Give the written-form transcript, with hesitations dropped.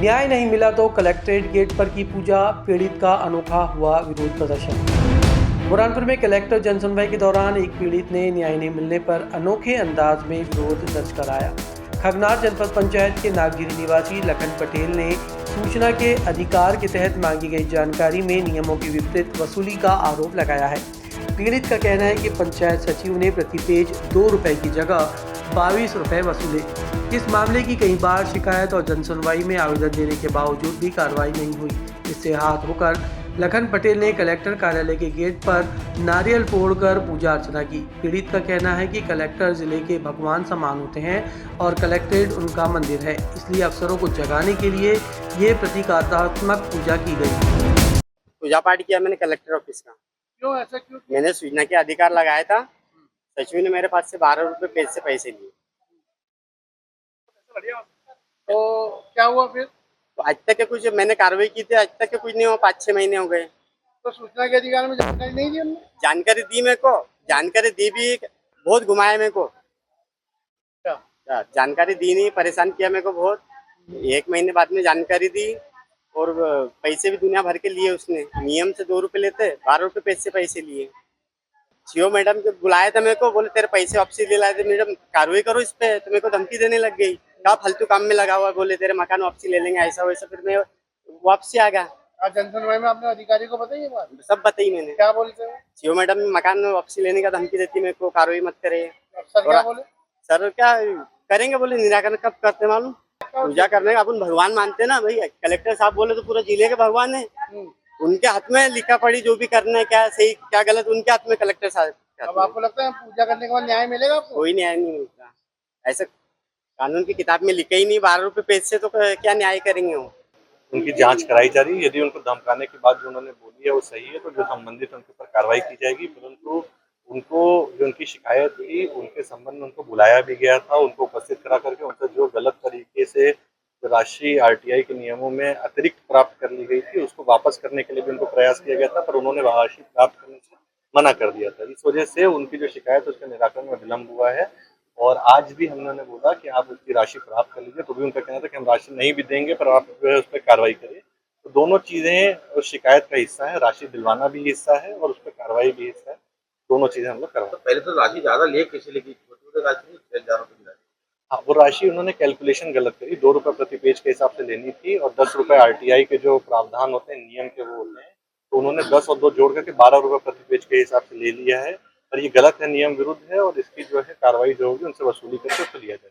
न्याय नहीं मिला तो कलेक्ट्रेट गेट पर की पूजा, पीड़ित का अनोखा हुआ विरोध प्रदर्शन। बुरहानपुर में कलेक्टर जनसुनवाई के दौरान एक पीड़ित ने न्याय नहीं मिलने पर अनोखे अंदाज में विरोध दर्ज कराया। खगनार जनपद पंचायत के नागगिरी निवासी लखन पटेल ने सूचना के अधिकार के तहत मांगी गई जानकारी में नियमों की विपरीत वसूली का आरोप लगाया है। पीड़ित का कहना है कि पंचायत सचिव ने प्रति पेज 2 रुपए की जगह 22 रुपए वसूले। इस मामले की कई बार शिकायत और जनसुनवाई में आवेदन देने के बावजूद भी कार्रवाई नहीं हुई। इससे हाथ होकर लखन पटेल ने कलेक्टर कार्यालय के गेट पर नारियल फोड़कर पूजा अर्चना की। पीड़ित का कहना है कि कलेक्टर जिले के भगवान समान होते हैं और कलेक्ट्रेट उनका मंदिर है, इसलिए अफसरों को जगाने के लिए ये प्रतीकात्मक पूजा की गई। पूजा पाठ किया मैंने कलेक्टर ऑफिस का। क्यों ऐसा क्यों? मैंने सूचना के अधिकार लगाया था। सचिव ने मेरे पास से 12 रुपए पेज से पैसे लिए। तो क्या हुआ फिर? तो आज तक के कुछ मैंने कार्रवाई की थी, आज तक के कुछ नहीं हुआ। 5-6 महीने हो गए। तो सूचना के अधिकार में जानकारी नहीं दी हमने? जानकारी दी मेरे को, जानकारी दी भी बहुत घुमाया मेरे को। जानकारी दी नहीं, परेशान किया मेरे को बहुत। 1 महीने बाद में जानकारी दी और पैसे भी दुनिया भर के लिए उसने। नियम से 2 रुपए लेते, 12 रुपए पेज से पैसे लिए। सीओ मैडम को बुलाया था मेरे को, बोले तेरे पैसे वापस ले लाए थे। मैडम कार्रवाई करो इस पे, तो मेरे को धमकी देने लग गई। क्या फालतू काम में लगा हुआ, बोले तेरे मकान वापसी ले लेंगे, ऐसा वैसा। फिर मैं वापसी आ गया। आज जनसुनवाई में आपने अधिकारी को बताई ये बात? सब बताई मैंने। क्या बोलते हैं? सीओ मैडम मकान वापसी लेने का धमकी देती मेरे को, कार्रवाई मत करे। अफसर क्या बोले? सर क्या करेंगे, बोले निराकरण कब करते मालूम। पूजा करने का अपन भगवान मानते ना भाई। कलेक्टर साहब बोले तो पूरा जिले के भगवान है। उनके हाथ में लिखा पड़ी, जो भी करना है, क्या सही क्या गलत, उनके हाथ में कलेक्टर साहब। अब आपको लगता है पूजा करने के बाद न्याय मिलेगा आपको? कोई न्याय नहीं मिलता। ऐसा कानून की किताब में लिखा ही नहीं। 12 रुपए पेज से तो क्या न्याय करेंगे वो। उनकी जांच कराई जा रही है। यदि उनको धमकाने की बात जो उन्होंने बोली है वो सही है तो जो संबंधित उनके ऊपर कार्रवाई की जाएगी। परंतु उनको जो उनकी शिकायत थी उनके संबंध में उनको बुलाया भी गया था। उनको उपस्थित करा करके उनसे जो गलत तरीके से राशि आरटीआई के नियमों में अतिरिक्त प्राप्त कर ली गई थी उसको वापस करने के लिए भी उनको प्रयास किया गया था, पर उन्होंने राशि प्राप्त करने से मना कर दिया था। इस वजह से उनकी जो शिकायत है उसके निराकरण में विलम्ब हुआ है और आज भी हमने बोला कि आप उसकी राशि प्राप्त कर लीजिए, तो भी उनका कहना था कि हम राशि नहीं भी देंगे पर आप जो है उस पर कार्रवाई करिए। तो दोनों चीजें उस शिकायत का हिस्सा है, राशि दिलवाना भी हिस्सा है और उस पर कार्रवाई भी हिस्सा है। दोनों चीजें हम लोग करवाएं। तो पहले तो राशि ज्यादा ले कैसे लेगी? छोटी राशि नहीं, ज्यादा रुपए। हाँ, वो राशि उन्होंने कैलकुलेशन गलत करी। 2 रुपए प्रति पेज के हिसाब से लेनी थी और 10 रुपए आरटीआई के जो प्रावधान होते हैं, नियम के वो होते हैं, तो उन्होंने 10 और 2 जोड़ करके 12 रुपए प्रति पेज के हिसाब से ले लिया है। पर ये गलत है, नियम विरुद्ध है और इसकी जो है कार्रवाई जो होगी उनसे वसूली करके उसको लिया जाएगा।